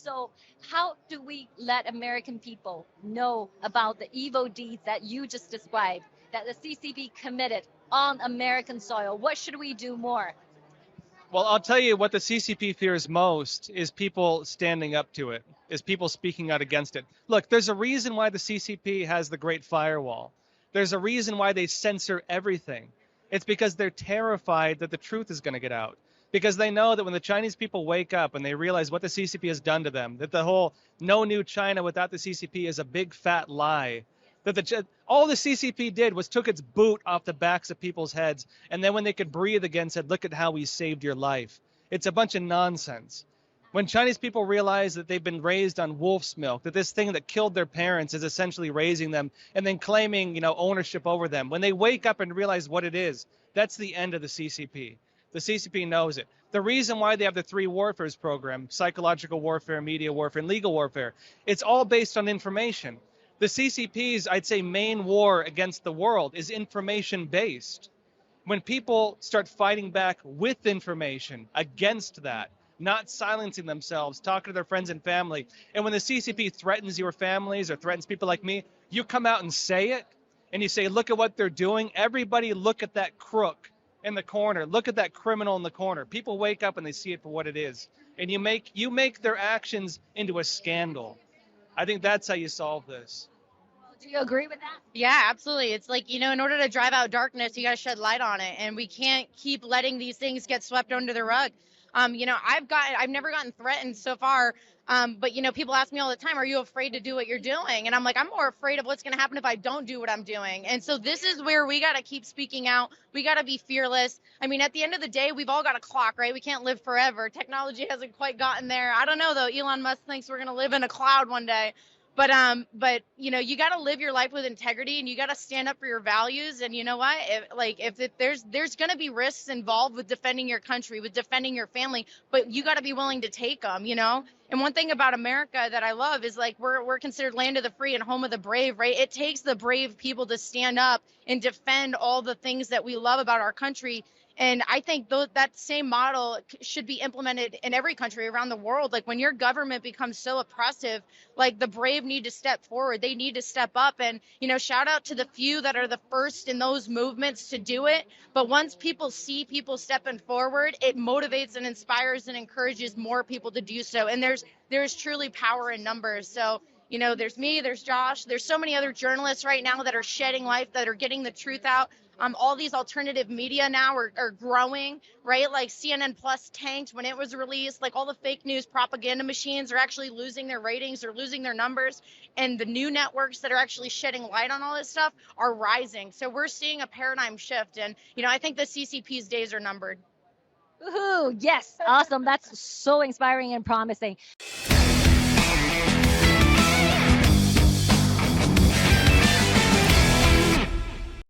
So how do we let American people know about the evil deeds that you just described, that the CCP committed on American soil? What should we do more? Well, I'll tell you what the CCP fears most is people standing up to it, is people speaking out against it. Look, there's a reason why the CCP has the Great Firewall. There's a reason why they censor everything. It's because they're terrified that the truth is going to get out. Because they know that when the Chinese people wake up and they realize what the CCP has done to them, that the whole no new China without the CCP is a big fat lie, that all the CCP did was took its boot off the backs of people's heads, and then when they could breathe again said, look at how we saved your life. It's a bunch of nonsense. When Chinese people realize that they've been raised on wolf's milk, that this thing that killed their parents is essentially raising them and then claiming, ownership over them, when they wake up and realize what it is, that's the end of the CCP. The CCP knows it. The reason why they have the 3 warfares program, psychological warfare, media warfare, and legal warfare, it's all based on information. The CCP's, I'd say, main war against the world is information-based. When people start fighting back with information against that, not silencing themselves, talking to their friends and family, and when the CCP threatens your families or threatens people like me, you come out and say it, and you say, look at what they're doing. Everybody look at that crook in the corner. Look at that criminal in the corner. People wake up and they see it for what it is. And you make their actions into a scandal. I think that's how you solve this. Do you agree with that? Yeah, absolutely. It's like, in order to drive out darkness, you got to shed light on it. And we can't keep letting these things get swept under the rug. I've never gotten threatened so far. But people ask me all the time, are you afraid to do what you're doing? And I'm like, I'm more afraid of what's going to happen if I don't do what I'm doing. And so this is where we got to keep speaking out. We got to be fearless. I mean, at the end of the day, we've all got a clock, right? We can't live forever. Technology hasn't quite gotten there. I don't know, though. Elon Musk thinks we're going to live in a cloud one day. But you got to live your life with integrity, and you got to stand up for your values. And you know what? If there's going to be risks involved with defending your country, with defending your family, but you got to be willing to take them, And one thing about America that I love is we're considered land of the free and home of the brave, right? It takes the brave people to stand up and defend all the things that we love about our country. And I think that same model should be implemented in every country around the world. When your government becomes so oppressive, the brave need to step forward. They need to step up. And, shout out to the few that are the first in those movements to do it. But once people see people stepping forward, it motivates and inspires and encourages more people to do so. And there's truly power in numbers. So, there's me, there's Josh, there's so many other journalists right now that are shedding light, that are getting the truth out. All these alternative media now are growing, right? CNN Plus tanked when it was released. All the fake news propaganda machines are actually losing their ratings or losing their numbers. And the new networks that are actually shedding light on all this stuff are rising. So we're seeing a paradigm shift. And, I think the CCP's days are numbered. Woohoo! Yes, awesome. That's so inspiring and promising.